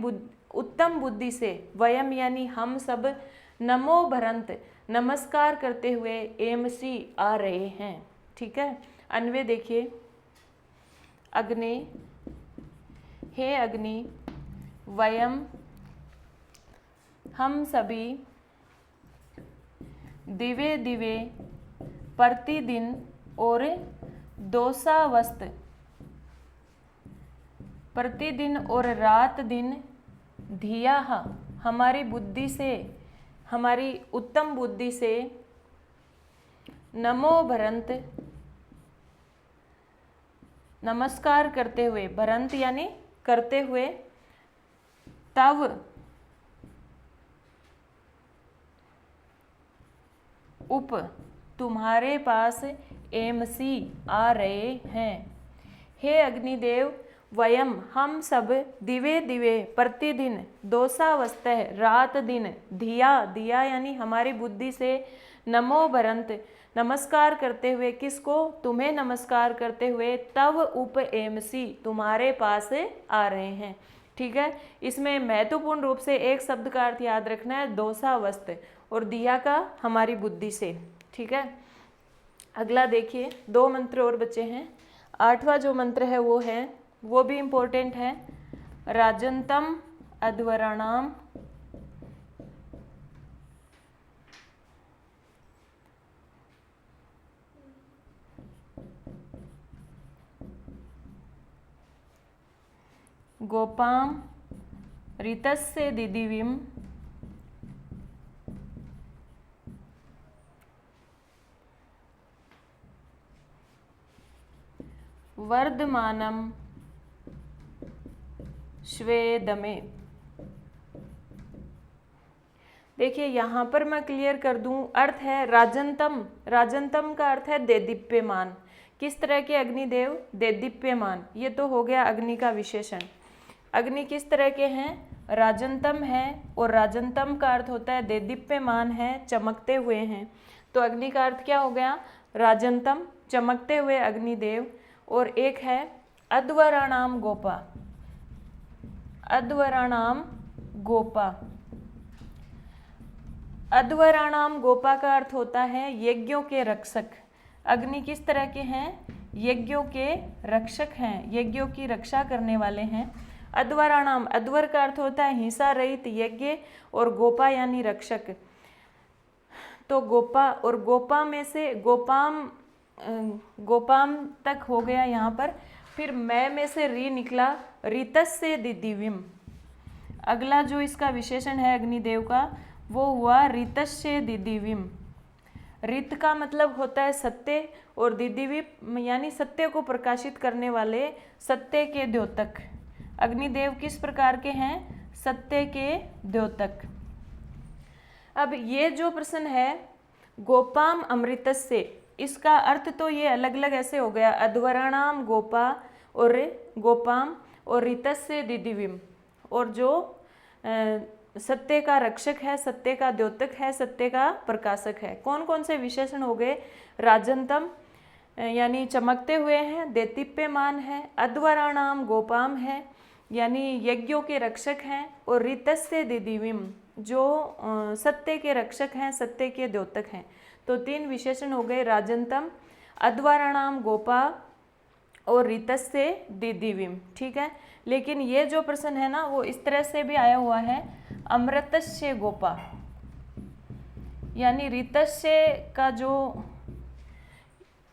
उत्तम बुद्धि से, वयम यानी हम सब, नमो भरंत नमस्कार करते हुए, एमसी आ रहे हैं। ठीक है, अन्वय देखिए, अग्नि, हे अग्नि, वयम हम सभी, दिवे दिवे प्रतिदिन और दोसावस्त प्रतिदिन और रात दिन, धिया हमारी बुद्धि से, हमारी उत्तम बुद्धि से, नमो भरंत नमस्कार करते हुए, भरंत यानी करते हुए, तव उप तुम्हारे पास, एमसी आ रहे हैं। हे अग्निदेव, वयम हम सब, दिवे दिवे प्रतिदिन, दोसावस्तः रात दिन, धिया दिया यानी हमारी बुद्धि से, नमो भरंत नमस्कार करते हुए, किसको, तुम्हें नमस्कार करते हुए, तव उप एमसी तुम्हारे पास आ रहे हैं। ठीक है, इसमें महत्वपूर्ण रूप से एक शब्द का अर्थ याद रखना है, दोसावस्त, और दिया का हमारी बुद्धि से। ठीक है, अगला देखिए, दो मंत्र और बचे हैं। आठवां जो मंत्र है वो है, वो भी इम्पोर्टेंट है, राजंतम अध्वराणाम गोपाम ऋतस्य दिदिविम वर्धमानम श्वेदमे। देखिए यहाँ पर मैं क्लियर कर दूं, अर्थ है राजंतम, राजंतम का अर्थ है देदीप्यमान। किस तरह के अग्निदेव, देदीप्यमान, ये तो हो गया अग्नि का विशेषण। अग्नि किस तरह के हैं, राजंतम है, और राजंतम का अर्थ होता है देदीप्यमान है, चमकते हुए हैं। तो अग्नि का अर्थ क्या हो गया, राजंतम चमकते हुए अग्निदेव, और एक है अध्वराणाम गोपा, अध्वराणाम गोपा। अध्वराणाम गोपा का अर्थ होता है यज्ञों के रक्षक। अग्नि किस तरह के हैं, यज्ञों के रक्षक हैं, यज्ञों की रक्षा करने वाले हैं। अध्वराणाम, अध्वर का अर्थ होता है हिंसा रहित यज्ञ, और गोपा यानी रक्षक। तो गोपा, और गोपा में से गोपाम, गोपाम तक हो गया यहाँ पर, फिर मैं में से री निकला, ऋतस्य दिदिविम। अगला जो इसका विशेषण है अग्निदेव का, वो हुआ ऋतस्य दिदिविम। ऋत का मतलब होता है सत्य, और दिदिविम यानी सत्य को प्रकाशित करने वाले, सत्य के द्योतक। अग्निदेव किस प्रकार के हैं, सत्य के द्योतक। अब ये जो प्रश्न है गोपाम अमृतस्य, इसका अर्थ तो ये अलग अलग ऐसे हो गया, अध्वराणाम गोपा और गोपाम और ऋतस्य दिदिविम, और जो सत्य का रक्षक है, सत्य का द्योतक है, सत्य का प्रकाशक है। कौन कौन से विशेषण हो गए? राजंतम यानी चमकते हुए हैं, देदीप्यमान है, अध्वराणाम गोपाम है यानी यज्ञों के रक्षक हैं, और ऋतस्य दिदिविम जो सत्य के रक्षक हैं, सत्य के द्योतक हैं। तो 3 विशेषण हो गए, राजंतम, अध्वराणाम गोपा और ऋतस्य दिदिविम। ठीक है, लेकिन ये जो प्रश्न है ना वो इस तरह से भी आया हुआ है, अमृतस्य गोपा यानी ऋतस्य का जो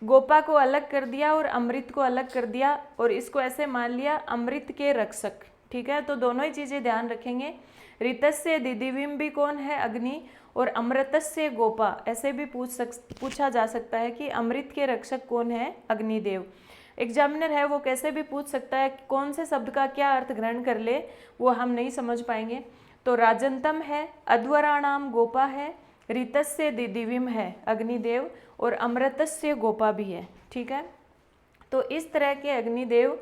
गोपा को अलग कर दिया और अमृत को अलग कर दिया, और इसको ऐसे मान लिया अमृत के रक्षक। ठीक है, तो दोनों ही चीज़ें ध्यान रखेंगे। ऋतस्य दिदिविम भी कौन है? अग्नि, और अमृतस्य गोपा ऐसे भी पूछा जा सकता है कि अमृत के रक्षक कौन है? अग्निदेव। एग्जामिनर है वो कैसे भी पूछ सकता है, कौन से शब्द का क्या अर्थ ग्रहण कर ले वो हम नहीं समझ पाएंगे। तो राजंतम है, अध्वराणाम गोपा है, ऋतस्य दिदिविम है अग्निदेव, और अमृतस्य गोपा भी है। ठीक है, तो इस तरह के अग्निदेव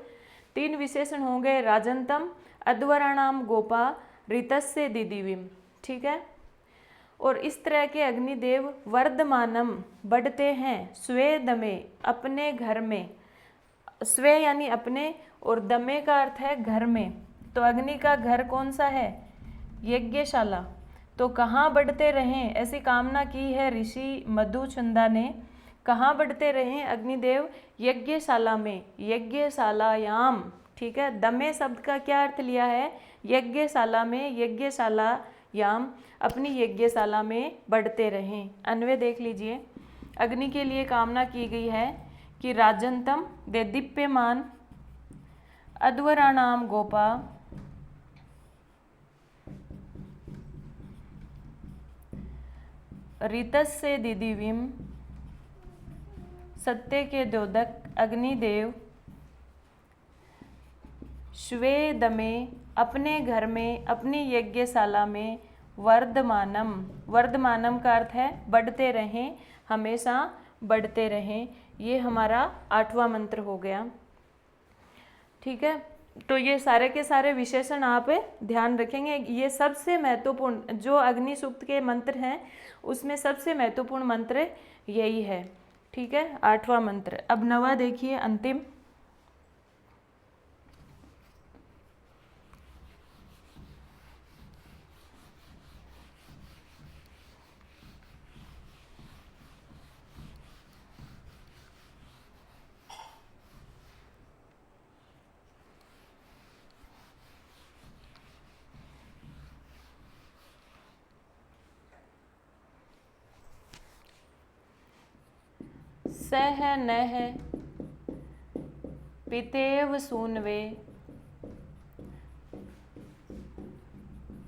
3 विशेषण हो गए, राजंतम, अध्वराणाम गोपा, ऋतस्य दिदिविम। ठीक है, और इस तरह के अग्निदेव वर्धमानम बढ़ते हैं, स्वे दमे अपने घर में, स्वे यानी अपने, और दमे का अर्थ है घर में। तो अग्नि का घर कौन सा है? यज्ञशाला। तो कहाँ बढ़ते रहें ऐसी कामना की है ऋषि मधुचंदा ने। कहाँ बढ़ते रहें अग्निदेव? यज्ञशाला में, यज्ञशालायाम। ठीक है, दमे शब्द का क्या अर्थ लिया है? यज्ञशाला में, यज्ञशालायाम, अपनी यज्ञशाला में बढ़ते रहें। अन्वय देख लीजिए, अग्नि के लिए कामना की गई है कि राजंतम देदीप्यमान, अध्वराणाम गोपा, ऋतस्य दिदिविम, सत्य के द्योतक अग्निदेव, श्वे दमे अपने घर में, अपनी यज्ञशाला में, वर्धमानम, वर्धमानम का अर्थ है बढ़ते रहें, हमेशा बढ़ते रहें। ये हमारा 8वां मंत्र हो गया। ठीक है, तो ये सारे के सारे विशेषण आप ध्यान रखेंगे। ये सबसे महत्वपूर्ण जो अग्नि सूक्त के मंत्र हैं उसमें सबसे महत्वपूर्ण मंत्र यही है। ठीक है, 8वां मंत्र। अब 9वां देखिए, अंतिम। सह नह पितेव सूनवे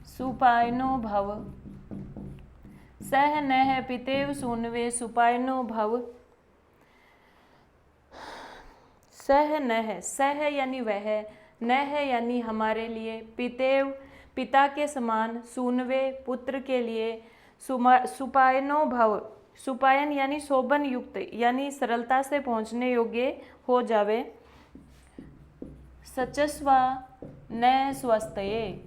सुपायनो भव। सह नह पितेव सूनवे सुपायनो भव। सह नह, सह यानी वह, नह यानी हमारे लिए, पितेव पिता के समान, सूनवे पुत्र के लिए, सुपायनो भव, सुपायन यानी शोभन युक्त यानी सरलता से पहुंचने योग्य हो जावे। सचस्वा न स्वस्तये,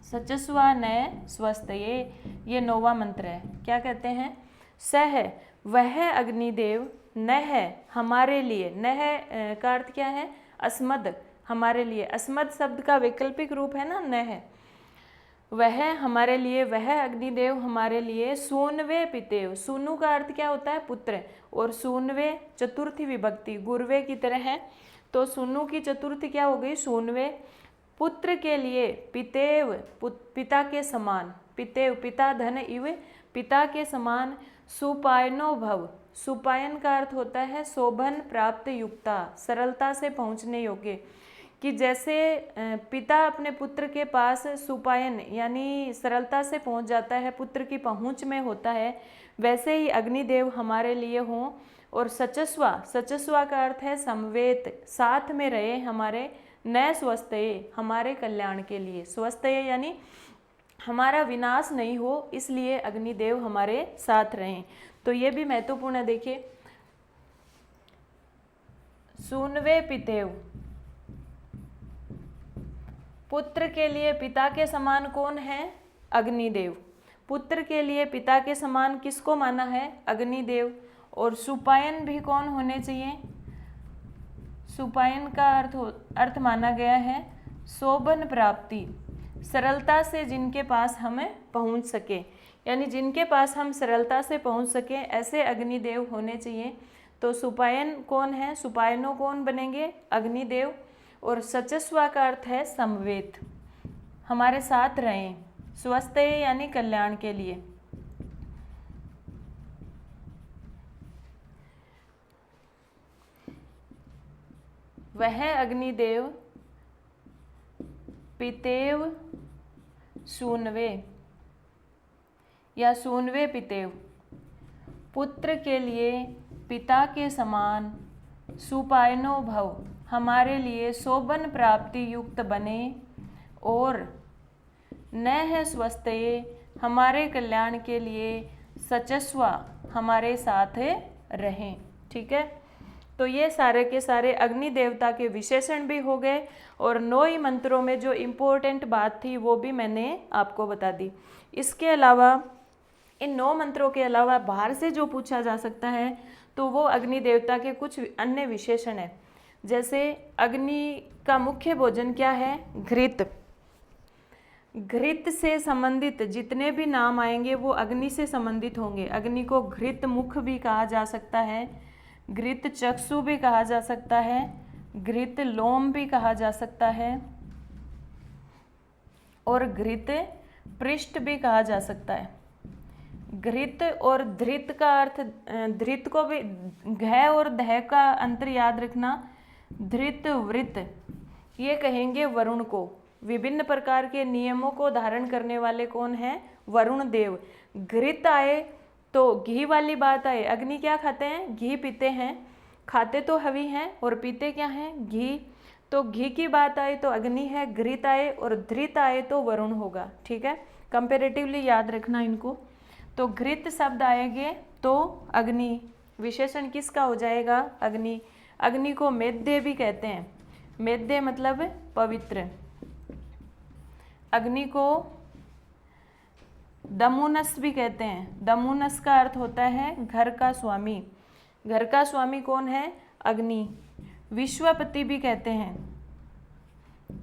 सचस्वा न स्वस्तये, ये 9वां मंत्र है। क्या कहते हैं? सह वह अग्निदेव, नह हमारे लिए, नह का अर्थ क्या है? अस्मद, हमारे लिए। अस्मद शब्द का वैकल्पिक रूप है ना नह। वह हमारे लिए, वह अग्निदेव हमारे लिए, सूनवे पितेव, सूनु का अर्थ क्या होता है? पुत्र, और सूनवे चतुर्थी विभक्ति गुरवे की तरह है, तो सूनु की चतुर्थी क्या हो गई? सूनवे, पुत्र के लिए, पितेव पिता के समान, पितेव पिता धन इव पिता के समान, सुपायनो भव, सुपायन का अर्थ होता है शोभन प्राप्त युक्ता, सरलता से पहुंचने योग्य। कि जैसे पिता अपने पुत्र के पास सुपायन यानी सरलता से पहुंच जाता है, पुत्र की पहुंच में होता है, वैसे ही अग्निदेव हमारे लिए हों। और सचस्वा, सचस्वा का अर्थ है समवेत, साथ में रहे हमारे, न स्वस्तये हमारे कल्याण के लिए, स्वस्तये यानी हमारा विनाश नहीं हो, इसलिए अग्निदेव हमारे साथ रहें। तो ये भी महत्वपूर्ण है। देखिए, सूनवे पितेव, पुत्र के लिए पिता के समान कौन है? अग्निदेव। पुत्र के लिए पिता के समान किसको माना है? अग्निदेव। और सुपायन भी कौन होने चाहिए? सुपायन का अर्थ माना गया है शोभन प्राप्ति, सरलता से जिनके पास हमें पहुंच सके, यानी जिनके पास हम सरलता से पहुंच सके ऐसे अग्निदेव होने चाहिए। तो सुपायन कौन है? सुपायनो कौन बनेंगे? अग्निदेव। और सचस्वा का अर्थ है समवेत, हमारे साथ रहें, स्वस्थ यानी कल्याण के लिए। वह अग्निदेव पितेव सूनवे या सूनवे पितेव, पुत्र के लिए पिता के समान सुपायनो भव, हमारे लिए शोभन प्राप्ति युक्त बने, और न है स्वस्थये, हमारे कल्याण के लिए सचस्वा, हमारे साथ रहें। ठीक है, तो ये सारे के सारे अग्नि देवता के विशेषण भी हो गए, और 9 ही मंत्रों में जो इम्पोर्टेंट बात थी वो भी मैंने आपको बता दी। इसके अलावा इन 9 मंत्रों के अलावा बाहर से जो पूछा जा सकता है तो वो अग्नि देवता के कुछ अन्य विशेषण हैं। जैसे अग्नि का मुख्य भोजन क्या है? घृत। घृत से संबंधित जितने भी नाम आएंगे वो अग्नि से संबंधित होंगे। अग्नि को घृत मुख भी कहा जा सकता है, घृत चक्षु भी कहा जा सकता है, घृत लोम भी कहा जा सकता है, और घृत पृष्ठ भी कहा जा सकता है। घृत और धृत का अर्थ, धृत को भी घ और ध का अंतर याद रखना। धृत वृत ये कहेंगे वरुण को। विभिन्न प्रकार के नियमों को धारण करने वाले कौन है? वरुण देव। घृत आए तो घी वाली बात आए, अग्नि क्या खाते हैं? घी पीते हैं। खाते तो हवि हैं और पीते क्या हैं? घी। तो घी की बात आए तो अग्नि है, घृत आए और धृत आए तो वरुण होगा। ठीक है, कंपेरेटिवली याद रखना इनको। तो घृत शब्द आएंगे तो अग्नि, विशेषण किसका हो जाएगा? अग्नि। अग्नि को मेद्य भी कहते हैं, मेद्य मतलब पवित्र। अग्नि को दमुनस भी कहते हैं। दमुनस का अर्थ होता है घर का स्वामी। घर का स्वामी कौन है? अग्नि। विश्वपति भी कहते हैं,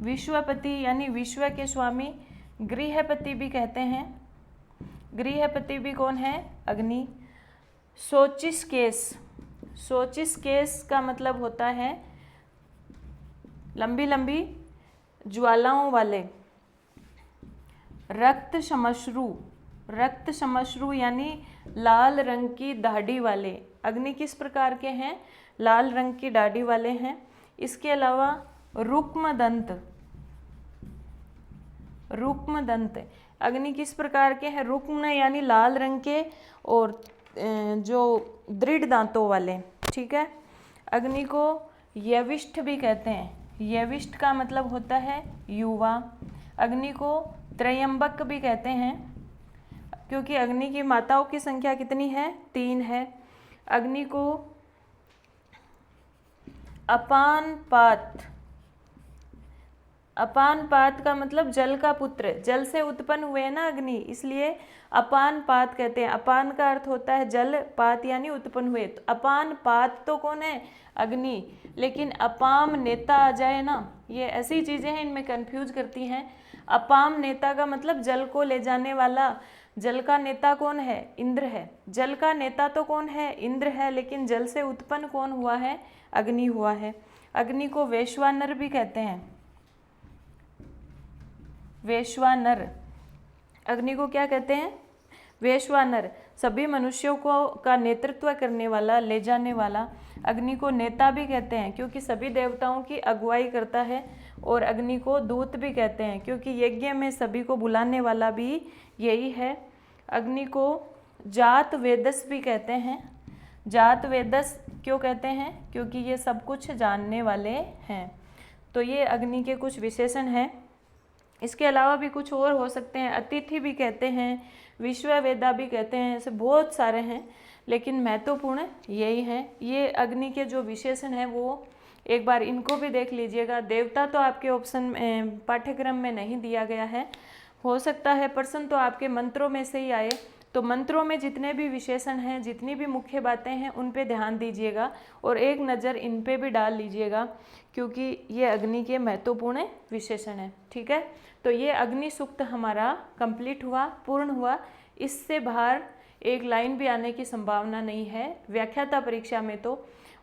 विश्वपति यानी विश्व के स्वामी। गृहपति भी कहते हैं, गृहपति भी कौन है? अग्नि। शोचिस केस, शोचिस केस का मतलब होता है लंबी लंबी ज्वालाओं वाले। रक्त श्मश्रु, रक्त श्मश्रु यानी लाल रंग की दाढ़ी वाले। अग्नि किस प्रकार के हैं? लाल रंग की दाढ़ी वाले हैं। इसके अलावा रुक्म दंत, रुक्म दंत अग्नि किस प्रकार के हैं? रुक्म यानी लाल रंग के और जो दृढ़ दांतों वाले। ठीक है, अग्नि को यविष्ठ भी कहते हैं। यविष्ठ का मतलब होता है युवा। अग्नि को त्रयंबक भी कहते हैं क्योंकि अग्नि की माताओं की संख्या कितनी है? 3 है। अग्नि को अपान पात, अपान पात का मतलब जल का पुत्र, जल से उत्पन्न हुए ना अग्नि, इसलिए अपान पात कहते हैं। अपान का अर्थ होता है जल, पात यानी उत्पन्न हुए। तो अपान पात तो कौन है? अग्नि। लेकिन अपाम नेता आ जाए ना, ये ऐसी चीज़ें हैं इनमें कंफ्यूज करती हैं। अपाम नेता का मतलब जल को ले जाने वाला। जल का नेता कौन है? इंद्र है। जल का नेता तो कौन है? इंद्र है, लेकिन जल से उत्पन्न कौन हुआ है? अग्नि हुआ है। अग्नि को वैश्वानर भी कहते हैं, वैश्वानर। अग्नि को क्या कहते हैं? वैश्वानर। सभी मनुष्यों को का नेतृत्व करने वाला, ले जाने वाला। अग्नि को नेता भी कहते हैं क्योंकि सभी देवताओं की अगुवाई करता है, और अग्नि को दूत भी कहते हैं क्योंकि यज्ञ में सभी को बुलाने वाला भी यही है। अग्नि को जात वेदस भी कहते हैं। जात वेदस क्यों कहते हैं? क्योंकि ये सब कुछ जानने वाले हैं। तो ये अग्नि के कुछ विशेषण हैं। इसके अलावा भी कुछ और हो सकते हैं। अतिथि भी कहते हैं, विश्ववेदा भी कहते हैं, ऐसे बहुत सारे हैं, लेकिन महत्वपूर्ण यही है। ये अग्नि के जो विशेषण हैं वो एक बार इनको भी देख लीजिएगा। देवता तो आपके ऑप्शन पाठ्यक्रम में नहीं दिया गया है, हो सकता है प्रश्न तो आपके मंत्रों में से ही आए। तो मंत्रों में जितने भी विशेषण हैं, जितनी भी मुख्य बातें हैं, उन पे ध्यान दीजिएगा और एक नज़र इन पे भी डाल लीजिएगा, क्योंकि ये अग्नि के महत्वपूर्ण विशेषण हैं। ठीक है, तो ये अग्नि सूक्त हमारा कंप्लीट हुआ, पूर्ण हुआ। इससे बाहर एक लाइन भी आने की संभावना नहीं है व्याख्याता परीक्षा में तो।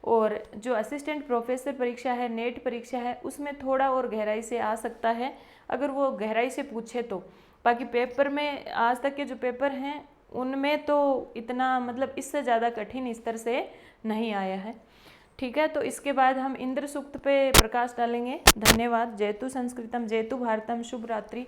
और जो असिस्टेंट प्रोफेसर परीक्षा है, नेट परीक्षा है, उसमें थोड़ा और गहराई से आ सकता है, अगर वो गहराई से पूछे तो। बाकी पेपर में आज तक के जो पेपर हैं उनमें तो इतना मतलब इससे ज़्यादा कठिन स्तर से नहीं आया है। ठीक है, तो इसके बाद हम इंद्र सूक्त पे प्रकाश डालेंगे। धन्यवाद। जयतु संस्कृतम जयतु भारतम। शुभ रात्रि।